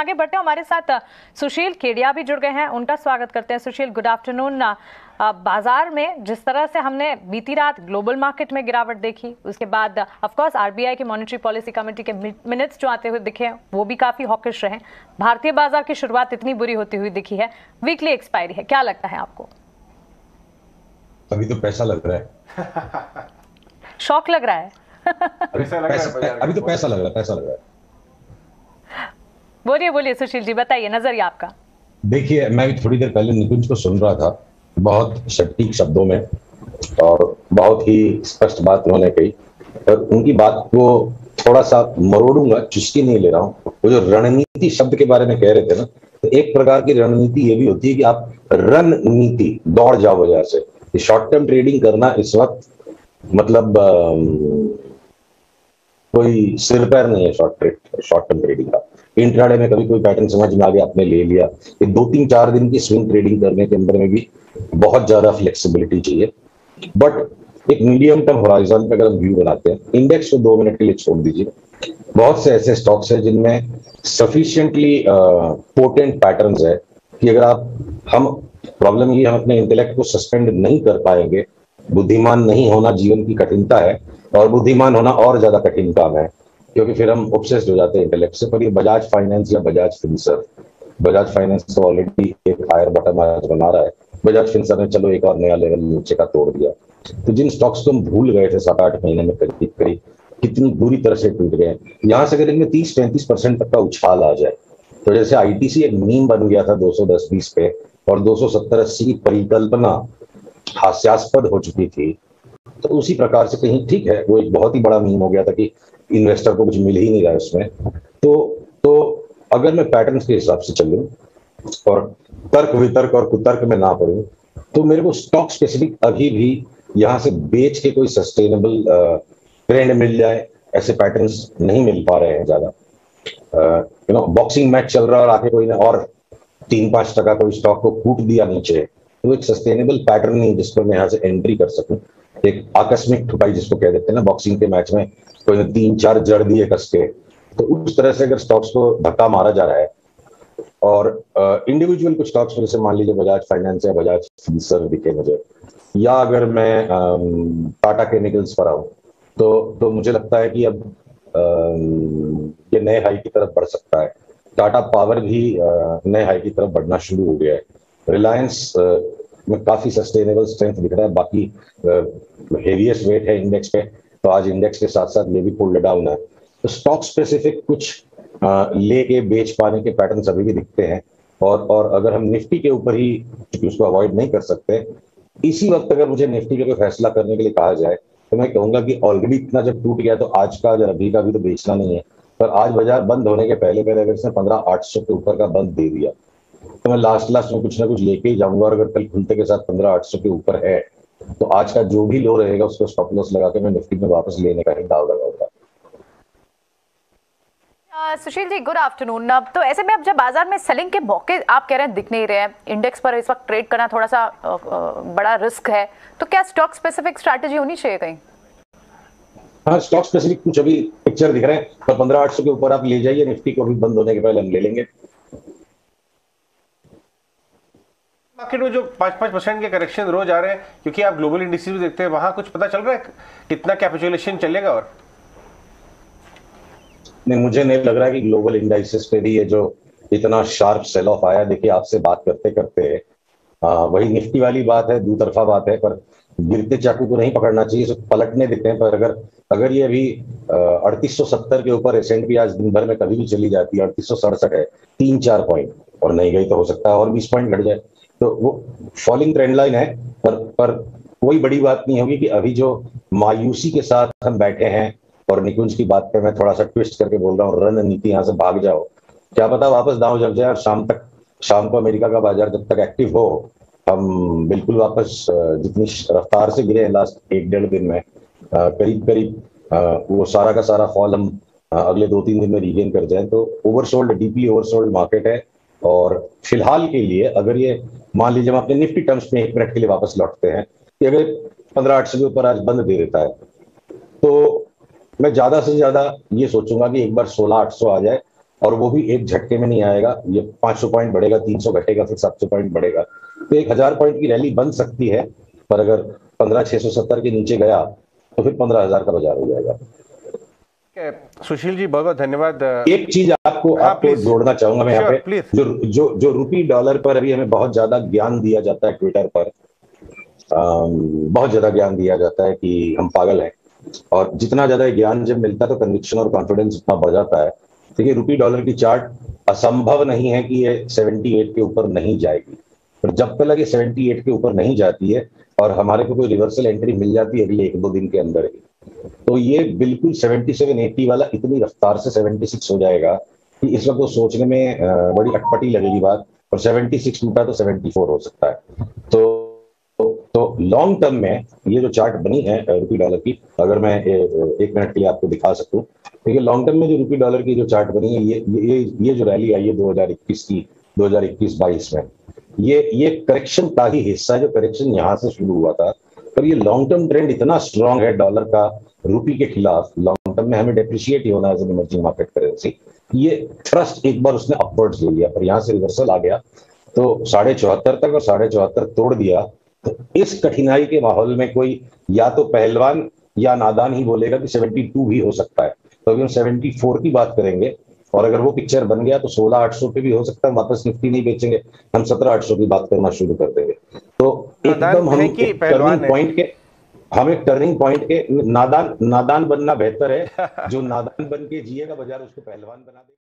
आगे बढ़ते हैं, हमारे साथ सुशील खेड़िया भी जुड़ गए हैं, उनका स्वागत करते हैं। सुशील, गुड आफ्टरनून। बाजार में जिस तरह से हमने बीती रात ग्लोबल मार्केट में गिरावट देखी, उसके बाद ऑफ कोर्स आरबीआई की मॉनेटरी पॉलिसी कमेटी के मिनट्स जो आते हुए दिखे वो भी काफी हॉकिश रहे। भारतीय बाजार की शुरुआत इतनी बुरी होती हुई दिखी है, वीकली एक्सपायरी है, क्या लगता है आपको? अभी तो पैसा लग रहा है। शौक लग रहा है। अभी तो पैसा लग रहा है। बोलिए बोलिए सुशील जी, बताइए नजरिया आपका। देखिए, मैं भी थोड़ी देर पहले निकुंज को सुन रहा था, बहुत सटीक शब्दों में और बहुत ही स्पष्ट बात उन्होंने कही। और उनकी बात को थोड़ा सा मरोड़ूंगा, चुस्की नहीं ले रहा हूँ। वो जो रणनीति शब्द के बारे में कह रहे थे ना, तो एक प्रकार की रणनीति ये भी होती है कि आप रणनीति दौड़ जाओ बाजार से। शॉर्ट टर्म ट्रेडिंग करना इस वक्त मतलब कोई सिर पैर नहीं है शॉर्ट टर्म ट्रेडिंग का। इंट्राडे में कभी कोई पैटर्न समझ में आ गया, आपने ले लिया। ये 2-3-4 दिन की स्विंग ट्रेडिंग करने के अंदर में भी बहुत ज्यादा फ्लेक्सिबिलिटी चाहिए। बट एक मीडियम टर्म होराइजन पे अगर हम व्यू बनाते हैं, इंडेक्स को 2 मिनट के लिए छोड़ दीजिए। बहुत से ऐसे स्टॉक्स हैं जिनमें सफिशिएंटली पोटेंट पैटर्न्स है कि अगर हम प्रॉब्लम ये, हम अपने इंटेलेक्ट को सस्पेंड नहीं कर पाएंगे। बुद्धिमान नहीं होना जीवन की कठिनता है, और बुद्धिमान होना और ज्यादा कठिन काम है, क्योंकि फिर हम ऑब्सेस्ड हो जाते हैं इंटेलेक्ट से। पर ये बजाज फाइनेंस या बजाज फिनसर्व, बजाज फाइनेंस तो ऑलरेडी एक हायर बॉटम आज बना रहा है। बजाज फिनसर्व ने चलो एक और नया लेवल नीचे का तोड़ दिया। तो जिन स्टॉक्स को हम भूल गए थे 7-8 महीने में, करीब करीब कितनी बुरी तरह से टूट गए। यहाँ से अगर इनमें 30-35% तक का उछाल आ जाए, तो जैसे आईटीसी एक मीम बन गया था 210-20 पे, और 270-80 की परिकल्पना हास्यास्पद हो चुकी थी, तो उसी प्रकार से कहीं ठीक है, वो एक बहुत ही बड़ा मीम हो गया था कि इन्वेस्टर को कुछ मिल ही नहीं रहा है उसमें। तो अगर मैं पैटर्न्स के हिसाब से चलूं और तर्क वितर्क और कुतर्क में ना पड़ूं, तो मेरे को स्टॉक स्पेसिफिक अभी भी यहां से बेच के कोई सस्टेनेबल ट्रेंड मिल जाए, ऐसे पैटर्न्स नहीं मिल पा रहे हैं ज्यादा। बॉक्सिंग मैच चल रहा है और आके कोई ने और 3-5% कोई स्टॉक को कूट दिया नीचे, तो एक सस्टेनेबल पैटर्न नहीं जिसको मैं यहाँ से एंट्री कर सकूं। एक आकस्मिक ठुकाई जिसको कह देते हैं ना, बॉक्सिंग के मैच में कोई ने 3-4 जड़ दिए कस के, तो उस तरह से अगर स्टॉक्स को धक्का मारा जा रहा है और इंडिविजुअल कुछ स्टॉक्स, जैसे मान लीजिए बजाज फाइनेंस या बजाज फिनसर्व दिखे मुझे, या अगर मैं टाटा केमिकल्स पर आऊं, तो मुझे लगता है कि अब ये नए हाई की तरफ बढ़ सकता है। टाटा पावर भी नए हाई की तरफ बढ़ना शुरू हो गया है। रिलायंस में काफी सस्टेनेबल स्ट्रेंथ दिख रहा है। बाकी हेवीएस्ट वेट है इंडेक्स पे, तो आज इंडेक्स के साथ साथ ये भी पुल्ड डाउन है। तो स्टॉक स्पेसिफिक कुछ लेके बेच पाने के पैटर्न्स अभी भी दिखते हैं। और अगर हम निफ्टी के ऊपर ही, क्योंकि उसको अवॉइड नहीं कर सकते, इसी वक्त अगर मुझे निफ्टी का कोई फैसला करने के लिए कहा जाए, तो मैं कहूंगा कि ऑलरेडी इतना जब टूट गया, तो आज का या अभी का भी तो बेचना नहीं है। पर आज बाजार बंद होने के पहले पहले अगर इसने 15,800 के ऊपर का बंद दे दिया, तो मैं लास्ट में कुछ ना कुछ लेके ही जाऊंगा। और अगर कल खुलते के साथ 15,800 के ऊपर है, तो आज का जो भी लो रहेगा उसको स्टॉप लॉस लगा के मैं निफ्टी में वापस लेने का ही दाव लगाऊंगा। Sushil ji, good afternoon. अब तो ऐसे में अब जब बाजार में सेलिंग के मौके आप कह रहे हैं दिख नहीं रहे हैं, इंडेक्स पर इस वक्त ट्रेड करना थोड़ा सा बड़ा रिस्क है, तो क्या स्टॉक स्पेसिफिक स्ट्रैटेजी होनी चाहिए कहीं? हाँ, स्टॉक स्पेसिफिक कुछ अभी पिक्चर दिख रहे हैं, पर 15,800 के ऊपर आप ले जाइए, निफ्टी को भी बंद होने के पहले हम ले लेंगे। मार्केट में जो 5-5% के करेक्शन रोज आ रहे हैं, क्योंकि आप ग्लोबल इंडिसेस भी देखते हैं, वहां कुछ पता चल रहा है कितना कैपिचुलेशन चलेगा? और नहीं, मुझे नहीं लग रहा है कि ग्लोबल इंडाइसेस पे भी ये जो इतना शार्प सेल ऑफ आया। देखिए, आपसे बात करते करते वही निफ्टी वाली बात है, दो तरफा बात है। पर गिरते चाकू को नहीं पकड़ना चाहिए, सिर्फ पलटने देते हैं। पर अगर ये अभी 3870 के ऊपर S&P आज दिन भर में कभी भी चली जाती है, 3867 है, 3-4 पॉइंट और नहीं गई तो हो सकता है और 20 पॉइंट घट जाए, तो वो फॉलिंग ट्रेंड लाइन है। पर कोई बड़ी बात नहीं होगी कि अभी जो मायूसी के साथ हम बैठे हैं, और निकुंज की बात पे मैं थोड़ा सा ट्विस्ट करके बोल रहा हूँ, रणनीति यहाँ से भाग जाओ, क्या पता वापस दांव जम जाए और शाम को अमेरिका का बाजार जब तक एक्टिव हो, हम बिल्कुल वापस जितनी रफ्तार से गिरे लास्ट 1-1.5 दिन में, करीब करीब वो सारा का सारा फॉल हम अगले 2-3 दिन में रीगेन कर जाए। तो ओवरसोल्ड, डीपली ओवरसोल्ड मार्केट है। और फिलहाल के लिए अगर ये मान लीजिए, हम अपने निफ्टी टर्म्स में 1 मिनट के लिए वापस लौटते हैं कि अगर 15,800 के ऊपर आज बंद दे देता है, तो मैं ज्यादा से ज्यादा ये सोचूंगा कि एक बार 16,800 आ जाए, और वो भी एक झटके में नहीं आएगा। ये 500 पॉइंट बढ़ेगा, 300 घटेगा, फिर 700 पॉइंट बढ़ेगा। तो 1000 पॉइंट की रैली बन सकती है, पर अगर 15,670 के नीचे गया तो फिर 15,000 का बाजार हो जाएगा। सुशील जी बहुत बहुत धन्यवाद। एक चीज आपको जोड़ना चाहूंगा मैं यहाँ पे, जो रुपी डॉलर पर अभी हमें बहुत ज्यादा ज्ञान दिया जाता है ट्विटर पर, बहुत ज्यादा ज्ञान दिया जाता है कि हम पागल हैं, और जितना ज्यादा ज्ञान जब मिलता है तो कन्विक्शन और कॉन्फिडेंस उतना बढ़ जाता है। देखिए रुपी डॉलर की चार्ट असंभव नहीं है कि ये 78 के ऊपर नहीं जाएगी, पर जब तक ये 78 के ऊपर नहीं जाती है और हमारे को कोई रिवर्सल एंट्री मिल जाती है अगले 1-2 दिन के अंदर ही, तो ये बिल्कुल 77-80 वाला इतनी रफ्तार से 76 हो जाएगा कि इस वक्त वो सोचने में बड़ी अटपटी लगेगी बात, और 76 टूटा तो 74 हो सकता है। तो लॉन्ग टर्म में ये जो चार्ट बनी है रुपी डॉलर की, अगर मैं 1 मिनट के लिए आपको दिखा सकूं, देखिए लॉन्ग टर्म में जो रुपी डॉलर की जो चार्ट बनी है, ये जो रैली आई है 2021 की, 2021-22 में, ये करेक्शन का ही हिस्सा है, जो करेक्शन यहाँ से शुरू हुआ था। पर ये लॉन्ग टर्म ट्रेंड इतना स्ट्रांग है डॉलर का रुपी के खिलाफ, लॉन्ग टर्म में हमें डेप्रिशिएट ही होना as an emerging market currency. ये थ्रस्ट एक बार उसने अपवर्ड्स ले लिया, पर यहाँ से रिवर्सल आ गया तो 74.5 तक, और 74.5 तोड़ दिया। तो इस कठिनाई के माहौल में कोई या तो पहलवान या नादान ही बोलेगा कि 72 भी हो सकता है, तो अभी हम 74 की बात करेंगे, और अगर वो पिक्चर बन गया तो 16,800 पे भी हो सकता है, वापस निफ्टी नहीं बेचेंगे, हम 17,800 की बात करना शुरू कर देंगे। तो एकदम हम एक टर्निंग पॉइंट के नादान बनना बेहतर है। जो नादान बन के जिएगा बाजार उसको पहलवान बना दे।